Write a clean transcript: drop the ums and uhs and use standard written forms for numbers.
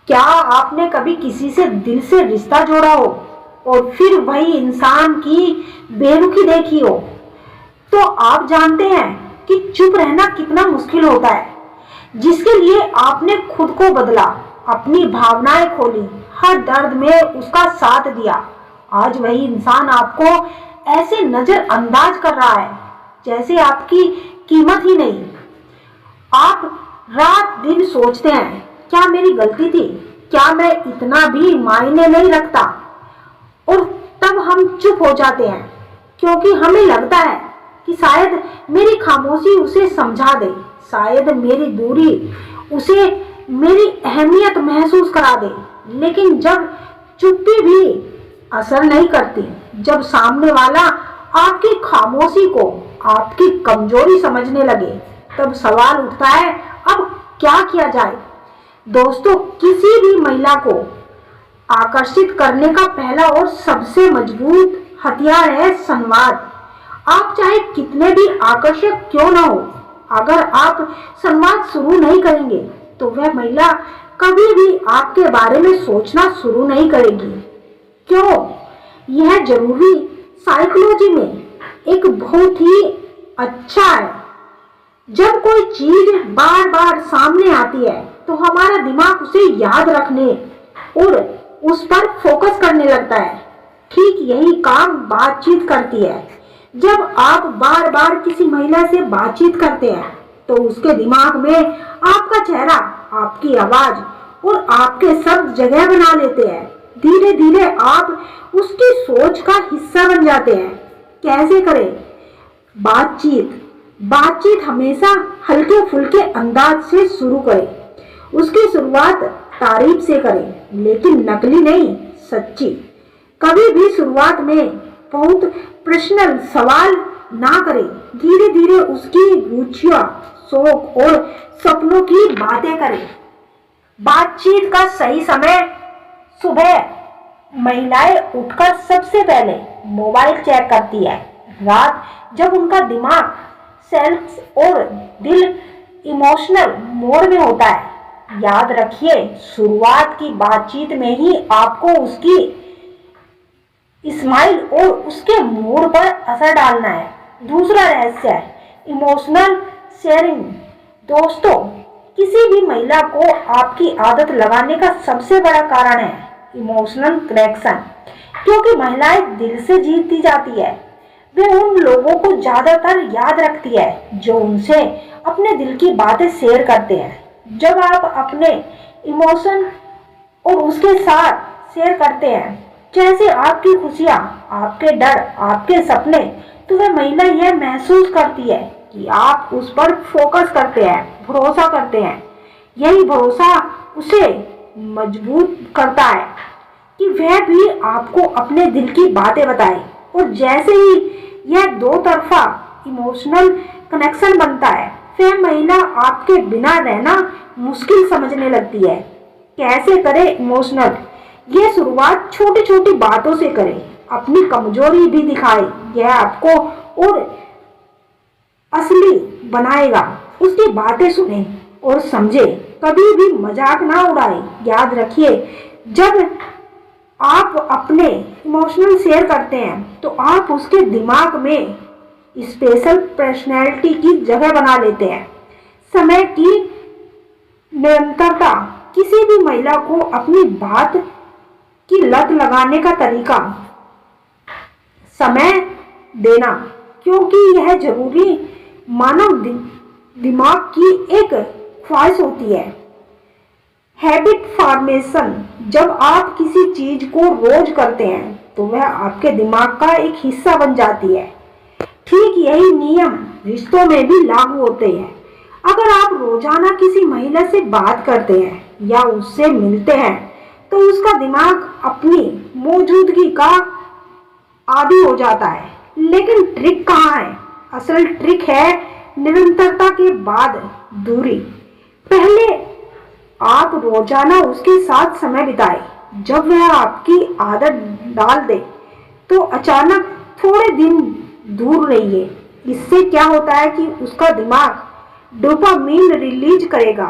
क्या आपने कभी किसी से दिल से रिश्ता जोड़ा हो और फिर वही इंसान की बेरुखी देखी हो? तो आप जानते हैं कि चुप रहना कितना मुश्किल होता है। जिसके लिए आपने खुद को बदला, अपनी भावनाएं खोली, हर दर्द में उसका साथ दिया, आज वही इंसान आपको ऐसे नजरअंदाज कर रहा है जैसे आपकी कीमत ही नहीं। आप रात दिन सोचते हैं, क्या मेरी गलती थी? क्या मैं इतना भी मायने नहीं रखता? और तब हम चुप हो जाते हैं क्योंकि हमें लगता है कि शायद मेरी खामोशी उसे समझा दे, शायद मेरी दूरी उसे मेरी अहमियत महसूस करा दे। लेकिन जब चुप्पी भी असर नहीं करती, जब सामने वाला आपकी खामोशी को आपकी कमजोरी समझने लगे, तब सवाल उठता है, अब क्या किया जाए? दोस्तों, किसी भी महिला को आकर्षित करने का पहला और सबसे मजबूत हथियार है संवाद। आप चाहे कितने भी आकर्षक क्यों न हो, अगर आप संवाद शुरू नहीं करेंगे तो वह महिला कभी भी आपके बारे में सोचना शुरू नहीं करेगी। क्यों? यह जरूरी साइकोलॉजी में एक बहुत ही अच्छा है। जब कोई चीज बार बार सामने आती है तो हमारा दिमाग उसे याद रखने और उस पर फोकस करने लगता है। ठीक यही काम बातचीत करती है। जब आप बार बार किसी महिला से बातचीत करते हैं तो उसके दिमाग में आपका चेहरा, आपकी आवाज और आपके शब्द जगह बना लेते हैं। धीरे धीरे आप उसकी सोच का हिस्सा बन जाते हैं। कैसे करें? बातचीत हमेशा हल्के फुल्के अंदाज से शुरू करें। उसकी शुरुआत तारीफ से करें, लेकिन नकली नहीं, सच्ची। कभी भी शुरुआत में बहुत पर्सनल सवाल ना करें। धीरे धीरे उसकी रुचियां, शौक और सपनों की बातें करें। बातचीत का सही समय सुबह। महिलाएं उठकर सबसे पहले मोबाइल चेक करती है। रात जब उनका दिमाग, सेल्स और दिल इमोशनल मोड में होता है। याद रखिए, शुरुआत की बातचीत में ही आपको उसकी स्माइल और उसके मूड पर असर डालना है। दूसरा रहस्य है इमोशनल शेयरिंग। दोस्तों, किसी भी महिला को आपकी आदत लगाने का सबसे बड़ा कारण है इमोशनल कनेक्शन। क्योंकि महिलाएं दिल से जीती जाती है, वे उन लोगों को ज्यादातर याद रखती है जो उनसे अपने दिल की बातें शेयर करते हैं। जब आप अपने इमोशन और उसके साथ शेयर करते हैं, जैसे आपकी खुशियां, आपके डर, आपके सपने, तो वह महिला यह महसूस करती है कि आप उस पर फोकस करते हैं, भरोसा करते हैं। यही भरोसा उसे मजबूत करता है कि वह भी आपको अपने दिल की बातें बताए। और जैसे ही यह दो तरफा इमोशनल कनेक्शन बनता है, वह महिला आपके बिना रहना मुश्किल समझने लगती है। कैसे करें इमोशनल? ये शुरुआत छोटी छोटी बातों से करें। अपनी कमजोरी भी दिखाए, यह आपको और असली बनाएगा। उसकी बातें सुने और समझे, कभी भी मजाक ना उड़ाए। याद रखिए, जब आप अपने इमोशनल शेयर करते हैं तो आप उसके दिमाग में स्पेशल पर्सनैलिटी की जगह बना लेते हैं। समय की निरंतरता। किसी भी महिला को अपनी बात की लत लगाने का तरीका समय देना, क्योंकि यह जरूरी मानव दिमाग की एक ख्वाहिश होती है। Habit formation. जब आप किसी चीज को रोज करते हैं तो वह आपके दिमाग का एक हिस्सा बन जाती है। ठीक यही नियम रिश्तों में भी लागू होते हैं। अगर आप रोजाना किसी महिला से बात करते हैं या उससे मिलते हैं तो उसका दिमाग अपनी मौजूदगी का आदी हो जाता है। लेकिन ट्रिक कहाँ है? असल ट्रिक है निरंतरता के बाद दूरी। पहले आप रोजाना उसके साथ समय बिताए। जब वह आपकी आदत डाल दे तो अचानक थोड़े दिन दूर रहिए। इससे क्या होता है कि उसका दिमाग डोपामीन रिलीज करेगा